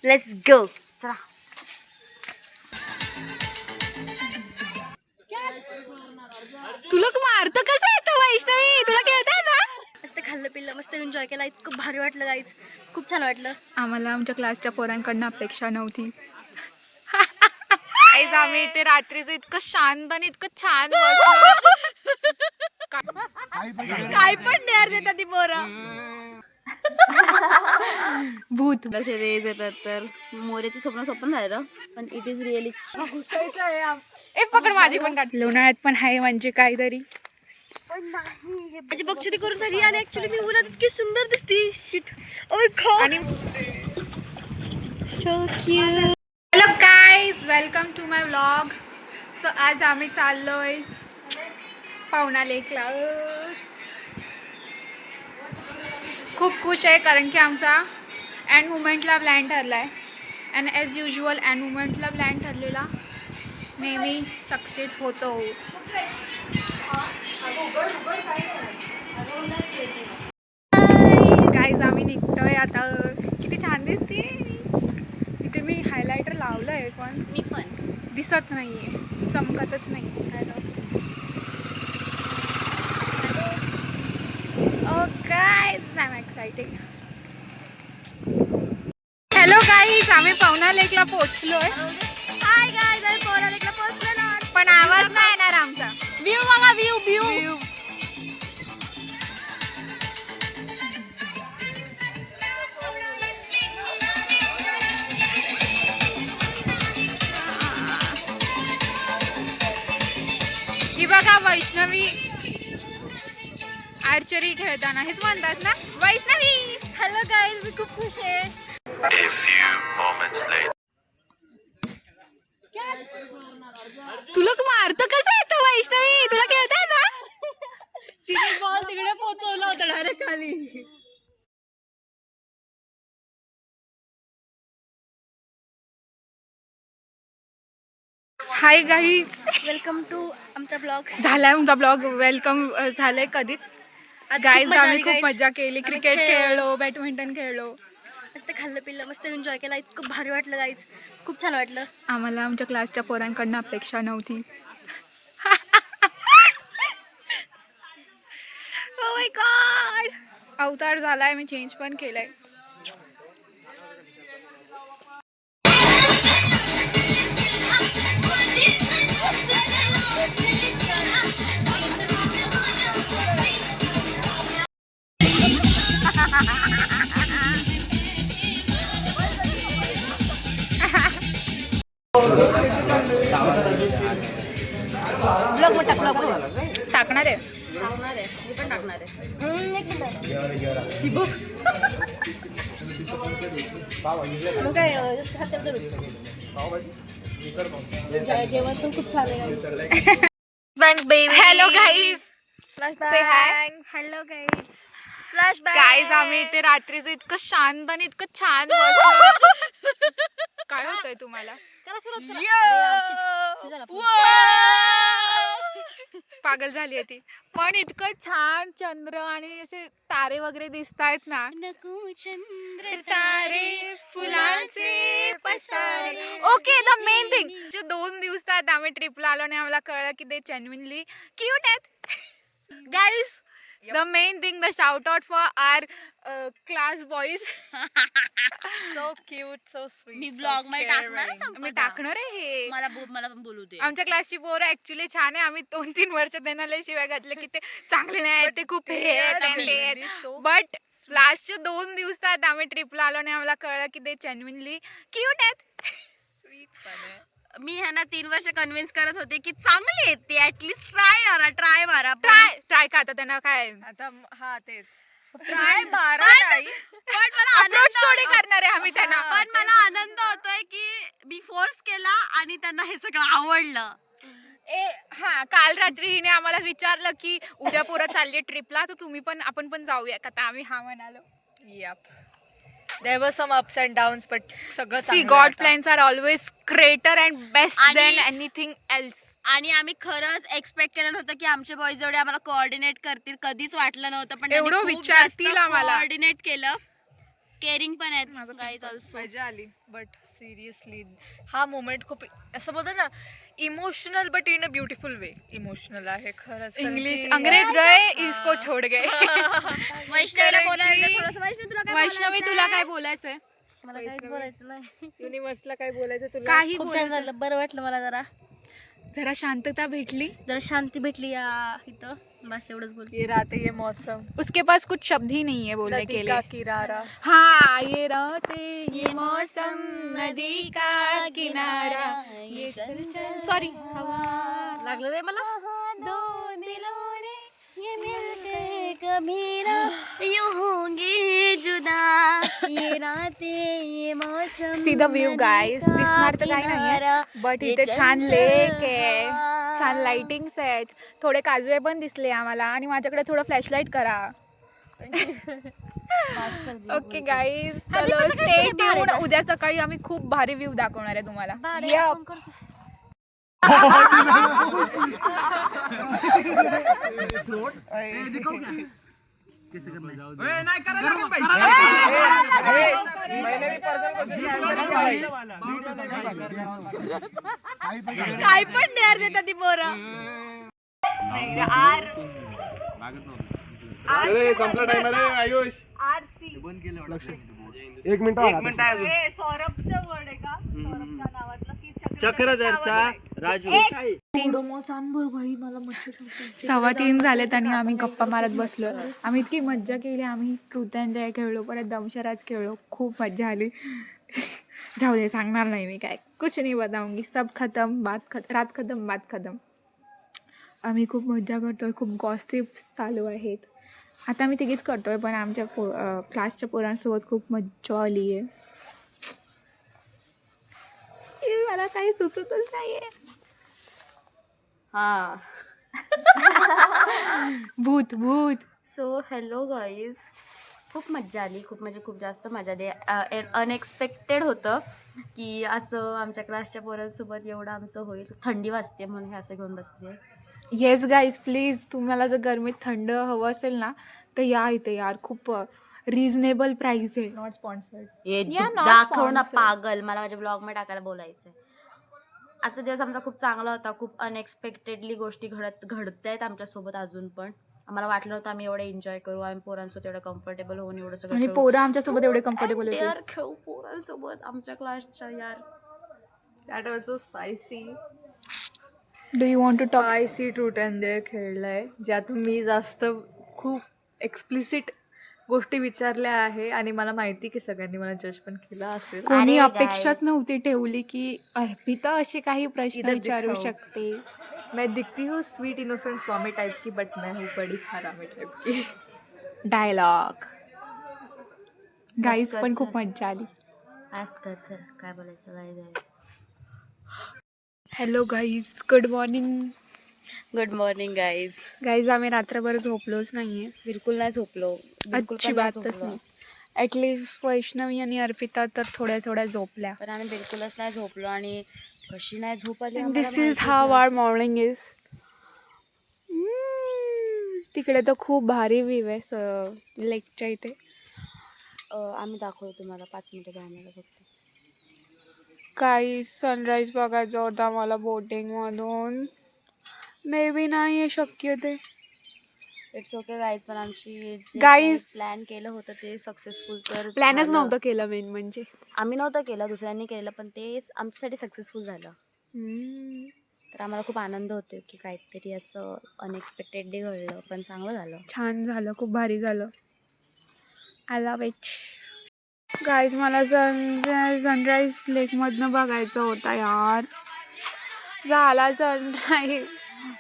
Let's go. चला. तुला मारतो कसं येतो वैष्णवी? तुला खेळताय ना? मस्त खाल्लं पिल्लं, मस्त एन्जॉय केला. इतकं भारी वाटलं गाईज, खूप छान वाटलं. आम्हाला आमच्या क्लासच्या पोरांकडनं अपेक्षा नव्हती. गाईज आम्ही इथे रात्रीचं इतकं शांत आणि इतकं छान काय पण नेर देतात ती पोरं. भूत असे रेज येतात तर मोरेचं स्वप्न झालं, पण इट इज रिअली. ए पकड माझी पण काढ. लोणावळ्यात पण आहे म्हणजे काहीतरी. माझी बक्षिती करून झाली आणि ऍक्च्युली मी उन्हात इतकी सुंदर दिसती. शिट. Oh my god. आणि so cute. Hello guys, welcome to my vlog. So आज आम्ही चाललोय पावना लेकला. खूप खुश आहे कारण की आमचा अँड मुमेंटला प्लॅन ठरला आहे. अँड ॲज युजल अँड मुमेंटला प्लॅन ठरलेला नेहमी सक्सेस होतो. गाईज आम्ही निघतोय आता. किती छान दिसते. इथे मी हायलायटर लावलं आहे पण मी पण दिसत नाही आहे, चमकतच नाही. Guys I am excited. Hello guys, आम्ही पावना लेकला पोहोचलोय. हाय गाईज, आम्ही पवना लेकला पोहोचलेलो. पण आवाज नाही येणार आमचा. व्ह्यू बघा, व्ह्यू. ही बघा वैष्णवी आर्चरी खेळताना हेच म्हणतात ना वैष्णवी. हॅलो गाईज, मी खूप खुश आहे. A few moments later. तुला मारतो कसं येतो वैष्णवी? तुला खेळताय ना? तिने बॉल तिकडे पोहोचवला होता डायरेक्ट खाली. हाय गाईज, वेलकम टू आमचा ब्लॉग. झालाय आमचा ब्लॉग. वेलकम झालंय कधीच. गाईज आम्ही खूप मजा केली. क्रिकेट खेळलो, बॅडमिंटन खेळलो, मस्त खाल्लं पिल्लं, मस्त एन्जॉय केला. इतकं भारी वाटलं गाईज, खूप छान वाटलं. आम्हाला आमच्या क्लासच्या पोरांकडनं अपेक्षा नव्हती. ओ माय गॉड. अवतार झालाय, मी चेंज पण केलाय. ब्लॉग मग टाकला टाकणार आहे. टाकणार आहे, मी पण टाकणार आहे. मग काय जेवण पण खूप छान आहे. Hello guys. Hello guys. Flashback. Guys आम्ही इथे रात्रीचं इतकं शांत आणि इतकं छान काय होतंय तुम्हाला? करा सुरुवात करा. पागल झाली आहे ती. पण इतकं छान चंद्र आणि असे तारे वगैरे दिसतायत ना. नको चंद्र तारे फुलांचे पसारे. ओके, द मेन थिंग, जे 2 दिवसात आम्ही ट्रिपला आलो आणि आम्हाला कळलं की ते जेन्युइनली क्यूट आहेत. Guys, the main thing, the shout out for our class boys. So cute, so sweet. मी ब्लॉग मध्ये टाकणार आहे. मी टाकणार आहे हे. मला पण बोलू दे. आमच्या क्लासची पोरं ऍक्च्युली छान आहे. आम्ही 2-3 वर्ष त्यांना लय शिवाय घातले की ते चांगले नाही आहेत, ते खूप हे आहेत. बट लास्टच्या 2 दिवसात आम्ही ट्रिपला आलो आणि आम्हाला कळलं की ते जेन्युइनली क्यूट आहेत. मी ह्यांना 3 वर्ष कन्व्हिन्स करत होते की चांगले आहेत ते, ऍटलीस्ट ट्राय मारा. ट्राय का आता त्यांना काय आता हा तेच ट्राय मारा नाही, पण मला अप्रोच थोडी करणार आहे आम्ही त्यांना. पण मला आनंद होतोय की मी फोर्स केला आणि त्यांना हे सगळं आवडलं. काल रात्री हिने आम्हाला विचारलं की उद्या पोरं चालली ट्रिपला, तर तुम्ही पण आपण पण जाऊया का? तर आम्ही हा म्हणालो. There were some ups and downs, but सगळं See, चांगलं God आता. plans are always greater and best than anything else. आणि आम्ही खरंच एक्सपेक्ट केलं नव्हतं की आमचे बॉईज एवढे आम्हाला कोऑर्डिनेट करतील. कधीच वाटलं नव्हतं, पण एवढं विचारतील आम्हाला. कोऑर्डिनेट केलं. केअरिंग पण आहेत गाईज ऑल्सो. मजा आली बट सिरियसली हा मोमेंट खूप असं बोलतो ना emotional but in a beautiful way. Emotional आहे खरंच. इंग्लिश अंग्रेज गए इसको छोड़ गए. वैष्णवीला बोलायचं थोडंसं. वैष्णवी तुला काय वैष्णवी तुला काय बोलायचंय? मला काहीच बोलायचं नाही. युनिव्हर्सला काय बोलायचं तुला? काही खूप छान बोलायचं. झालं, बरं वाटलं मला जरा शांतता भेटली. जरा शांती भेटली या इथं. बस एवढंच बोलते. ये रात ये मौसम उसके पास कुछ शब्द ही नहीं है बोलने नदी के का लिए. किनारा. हाँ ये राते ये मौसम नदी का किनारा ये चल चल सॉरी हवा लागलं रे मला. दो दिलों ने ये मिलके कभी ना यूं होंगे जुदा ये रातें ये मौसम. See the view guys. दिसणार तर काही नाहीये बट इथे छान लेक आहे, छान लाइटिंग्स आहेत, थोडे काजवे पण दिसले आम्हाला आणि माझ्याकडे थोडं फ्लॅशलाईट करा. Okay guys stay tune. उद्या सकाळी आम्ही खूप भारी व्ह्यू दाखवणार आहे तुम्हाला. Yup. काय पण नाही देतात ती पोरं. संपला टाइम अरे आयुष एक मिनिट सौरभचं वर्ड आहे का? सौरभच्या नावातलं की चक्रधरचा राजू 3:15 झालेत आणि आम्ही गप्पा मारत बसलो. आम्ही इतकी मज्जा केली. आम्ही ट्रूथ अँड डेअर खेळलो, परत दमशराज खेळलो, खूप मज्जा आली. जाऊ दे, सांगणार नाही मी काय. कुछ नाही बताऊंगी. सब खतम रात खतम बात खतम. आम्ही खूप मज्जा करतोय, खूप गॉसिप्स चालू आहेत. आता आम्ही तिघीच करतोय पण आमच्या क्लासच्या पोरांसोबत खूप मज्जा आली आहे. मला काही सुचतच नाहीये. हा. भूत भूत. So hello guys. खूप मज्जा आली, खूप म्हणजे खूप जास्त मजा आली. अनएक्सपेक्टेड होतं की असं आमच्या क्लासच्या पोरांसोबत एवढं आमचं होईल. थंडी वाजते म्हणून हे असं घेऊन बसते. येस गाईज प्लीज, तुम्हाला जर गरमीत थंड हवं असेल ना तर या इथे यार. खूप रिझनेबल प्राईस आहे. Not sponsored. Yeah, not दाखव ना sponsored. पागल. मला माझ्या ब्लॉगमध्ये टाकायला बोलायचं आहे. आजचा दिवस आमचा खूप चांगला होता. खूप अनएक्सपेक्टेडली गोष्टी घडत आहेत आमच्यासोबत अजून पण. आम्हाला वाटलं नव्हतं आम्ही एवढं एन्जॉय करू, आम्ही पोरांसोबत एवढं कम्फर्टेबल होऊन एवढं सगळं आणि खेळू. पोरं आमच्यासोबत एवढे कम्फर्टेबल होते. यार खेळू पोरांसोबत आमच्या क्लासच्या यार. That also spicy. Do you want to talk? Spicy truth and dare खेळलाय, ज्यात मी जास्त खूप एक्सप्लिसिट गोष्टी विचारल्या आहे आणि मला माहिती की सगळ्यांनी मला जज पण केलं असेल. कोणी अरे अपेक्षाच guys. नव्हती ठेवली की अर्पिता असे काही प्रश्न इधर विचारू दिखाओ. शकते. मैं दिखती हूँ स्वीट इनोसेंट स्वामी टाइप की बट मैं हूँ बड़ी हरामी टाइप की. डायलॉग. गाईज कर पण खूप चल. मज्जा आली. आज कर चल, काय बोलायचं guys. Hello guys, good morning. Good morning guys. Guys आम्ही रात्रभर झोपलोच नाहीये. बिलकुल नाही झोपलो. बिलकुल अच्छी पण नाही बातच झोपलो. नाही. ॲटलिस्ट वैष्णवी आणि अर्पिता तर थोड्या थोड्या झोपल्या. पण आम्ही बिलकुलच नाही झोपलो आणि कशी नाही झोप आली this is how our morning is. तिकडे तर खूप भारी व्ह्यू आहे लेकच्या इथे. आम्ही दाखवतो तुम्हाला 5 मिनिटं आम्हाला फक्त. काही सनराईज बघायचा होता मला बोटिंगमधून. मे बी नाही आहे शक्य ते. It's okay guys. पण आमची Guys. प्लॅन केलं होतं ते सक्सेसफुल तर प्लॅनच झालं. नव्हतं केलं मेन म्हणजे. आम्ही नव्हतं केलं, दुसऱ्यांनी केलं, पण ते आमच्यासाठी सक्सेसफुल झालं. तर आम्हाला खूप आनंद होतो की काहीतरी असं अनएक्सपेक्टेडली घडलं पण चांगलं झालं. छान झालं, खूप भारी झालं. I love it. गाईज मला सनराईज लेकमधनं बघायचं होता यार. झाला सनराईज.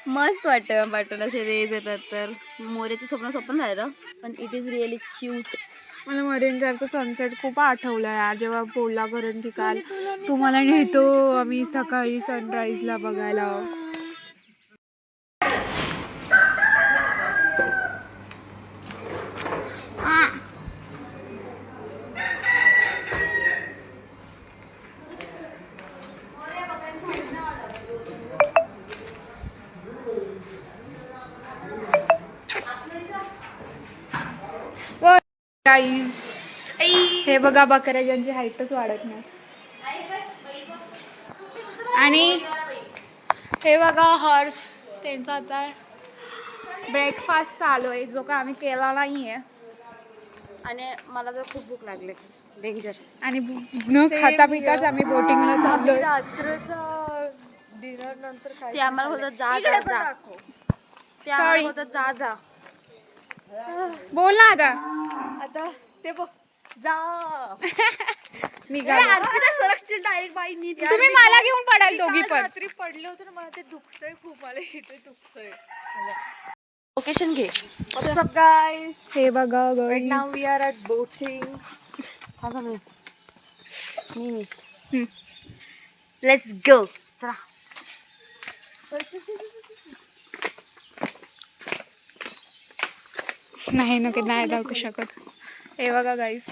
मस्त वाटतं पाठवून असे रेज येतात तर. मोरेचं स्वप्न झालं पण इट इज रिअली क्यूट. मला मरीन ड्राईव्हचं सनसेट खूप आठवलं यार. जेव्हा बोलला करून की काल तुम्हाला नेतो आम्ही सकाळी सनराईजला बघायला. गाईज हे बघा बकऱ्या ज्यांची हाईटच वाढत नाही. आणि हे बघा हॉर्स, त्यांचा आता ब्रेकफास्ट चालू आहे जो का आम्ही केला नाही आहे. आणि मला तर खूप भूक लागली, डेंजर. आणि न खाता पिताच आम्ही बोटिंगला चाललोय. रात्रीचा डिनर नंतर काय ते आम्हाला बोलतात जा जा जा. ते आम्हाला Sorry. बोलतात जा जा. बोल ना आता. आता ते बघ जा निघालो. डायरेक्ट बाई नीट. तुम्ही मला घेऊन पडाल दोघी पण. रात्री पडले होते ना, मला ते दुखतंय खूप, मला इथे दुखतंय. लोकेशन घे. What's up guys? हे बघा Right now we are at boating. Let's go. चला. नाही नाही दाखवू शकत. हे बघा गाईस.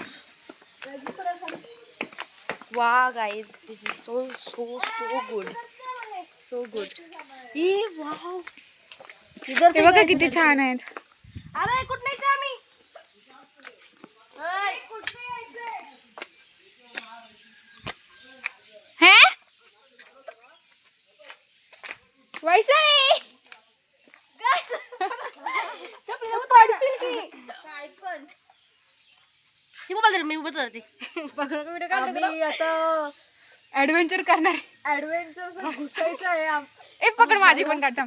वा guys, this is so so so good, so good. A wow. हे बघा किती छान आहेत. अरे कुठं नाही आम्ही. हे वैसे पडशील की काय पण. ती मोबाईल मी उभं राहते. आम्ही आता ऍडव्हेंचर करणार. ऍडव्हेंचर घुसायचं आहे. ए पकड माझी पण काढता.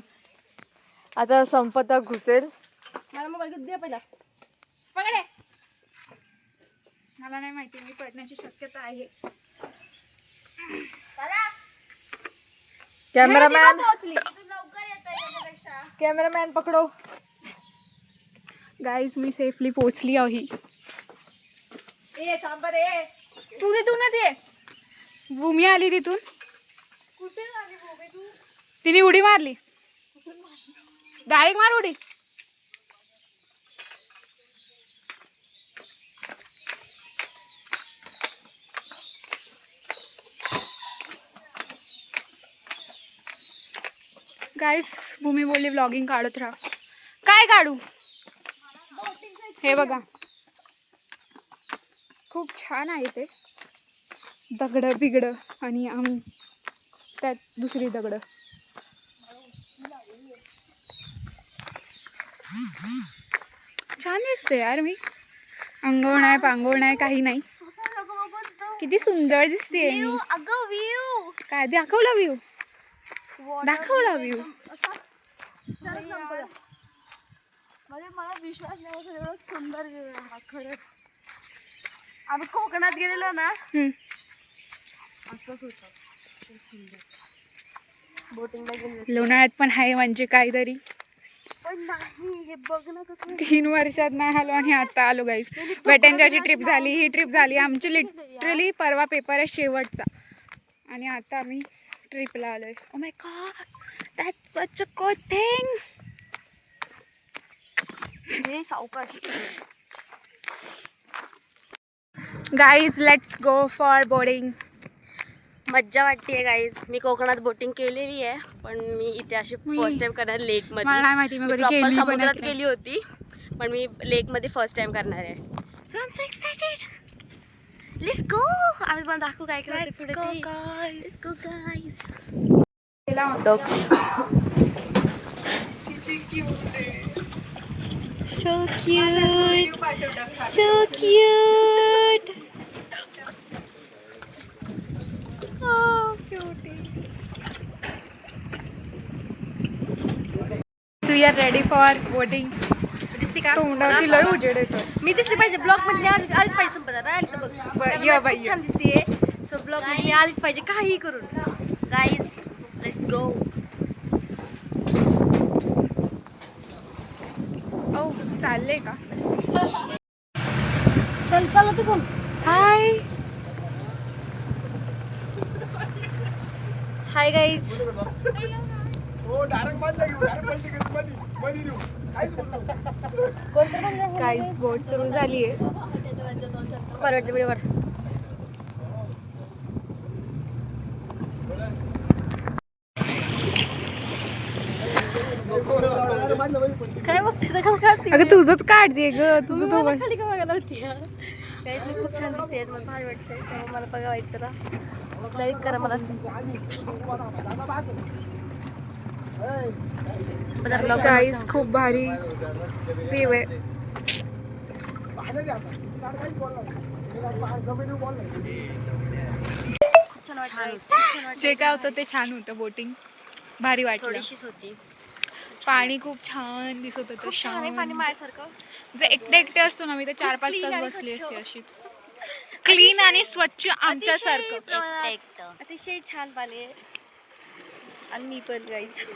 आता संपता घुसेल. मला मोबाईल दे पहिला. पकडे. मला नाही माहिती, मी पडण्याची शक्यता आहे. कॅमेरामॅन पकडो. गाईज मी सेफली पोहोचली आहे. ए थांब रे. तू तिथूनच ये. भूमी आली तिथून. कुठे आली भूमी तू? तिने उडी मारली. डायरेक्ट मार उडी. गाईस भूमी बोलली व्लॉगिंग काढत राहा. काय काढू? हे बघा खूप छान आहे ते. दगड बिगड आणि आम्ही त्यात दुसरी दगड. छान दिसते यार. मी अंगोळ नाही पांगोळ नाही काही नाही. किती सुंदर दिसते मी. अगं व्ह्यू. काय दाखवला व्ह्यू? दाखवला व्ह्यू. म्हणजे मला विश्वास नाही बसत एवढं सुंदर व्ह्यू आहे हा खरंच. आम्ही कोकणात गेलेलो ना, असंच होतं. बोटिंगला गेलो लोणावळ्यात पण आहे म्हणजे काहीतरी. पण नाही. हे बघ ना कसं 3 वर्षात नाही आलो आणि आता आलो गाईस. वेटेंजरची ट्रिप झाली, ही ट्रिप झाली आमची. लिटरली परवा पेपर आहे शेवटचा आणि आता आम्ही ट्रिपला आलोय. ओ my God, that's such a good thing. हे सावकाश. Guys let's go for boarding. मज्जा वाटते गाईज. मी कोकणात बोटिंग केलेली आहे, पण मी इथे अशी फर्स्ट टाइम करणार लेक मध्ये. मला नाही माहिती मी कधी प्रॉपर केली पण समुद्रात नाही. गेली होती, पण मी लेक मध्ये फर्स्ट टाइम करणार आहे. So I am so excited. Let's go. आम्ही पण दाखवू काय काय Let's go, guys. Let's go guys. So cute. So cute. Oh, cuties. We are ready for boating. दिसते का? तोंडावरती लय उजेड येतो. मी दिसली पाहिजे ब्लॉग मध्ये. आलीच पाहिजे संपदा. आली तर बघ. ये बाई, खूप छान दिसते. सो ब्लॉग मध्ये आलीच पाहिजे काही करून. Guys let's go. ओ चालले का? चल चला तू पण. हाय. Hi guys. गाईज बोट सुरू झाली आहे. परवडते बरोबर. काय बघते? अगं तुझंच काढते ग. तुझं तो खाली का बघायला होती. गाईज मी खूप छान दिसते आज मला भारी वाटतंय तेव्हा मला बघायचं ना लाईक करा मला गाईज खूप भारी व्ह्यू आहे. छान वाटतं जे काय होतं ते छान होतं. बोटिंग भारी वाटलं. थोडीशीच होती पाणी खूप छान दिसत होतं. छान आहे पाणी शांत. माझ्यासारखं जे एकटे एकटे असतो ना मी तर 4-5 Clean तास आणि बसली स्वच्छ. असते अशीच. क्लीन आणि स्वच्छ आमच्यासारखं. अतिशय छान पाणी आहे आणि मी पण गाईच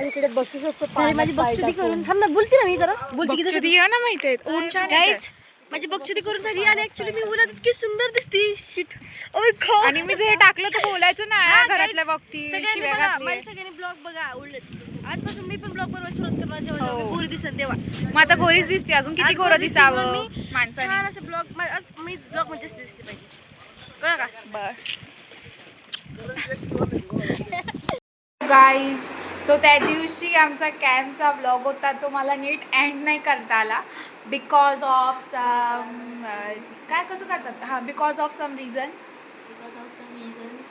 इकडे बसू शकतो माझी बक्षुदी करून थांब ना बोलते ना मी जरा बोलते की बक्षुदी आहे ना माहिती आहे. ऊन छान येतंय. गाईज माझी बक्षुदी करून झाली आणि ऍक्च्युली मी उन्हात इतकी सुंदर दिसते शिट आणि मी जे हे टाकलं तर बोलायचं नाही घरातल्या बघती सगळ्यांनी शिव्या बघा घातली. माझे सगळ्यांनी ब्लॉग बघा उलट आजपासून मी पण ब्लॉग बनवायला सुरुवात करणार जेव्हा हो. जेव्हा मी गोरी दिसेल तेव्हा मग आता गोरीच दिसते अजून किती आज गोरं गोरी दिसते दिसावं म्हणून मी माणसाने. छान असं ब्लॉग आज मी ब्लॉग मध्येच दिसले पाहिजे कळलं का बस गाईज सो त्या दिवशी आमचा कॅम्पचा ब्लॉग होता तो मला नीट एंड नाही करता आला बिकॉज ऑफ सम काय कसं करतात हां because of some reasons. Because of some reasons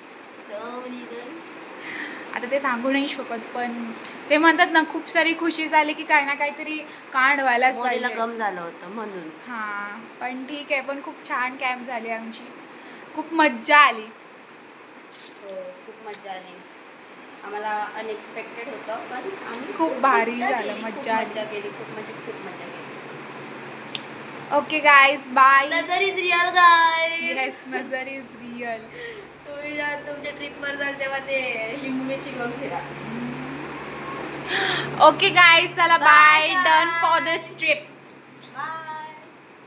आता ते सांगू नाही शकत पण ते म्हणतात ना खूप सारी खुशी झाली की काही ना काहीतरी कांड व्हायलाच मोरीला पाहिजे. गम झालं होतं म्हणून हां पण ठीक आहे पण खूप छान कॅम्प झाली आमची. खूप मज्जा आली. खूप मजा आली आम्हाला अनएक्सपेक्टेड होतं पण आम्ही खूप भारी मज्जा झालं, केली, खूप मज्जा आली. मज्जा केली खूप म्हणजे खूप मज्जा केली. Okay guys bye. Nazar is real guys yes nazar is real. तुम्ही जेव्हा तुमच्या ट्रिपवर जाल तेव्हा ते लिंबू मिरची घेऊन फिरा. ओके गाईज चला bye. Done for this trip.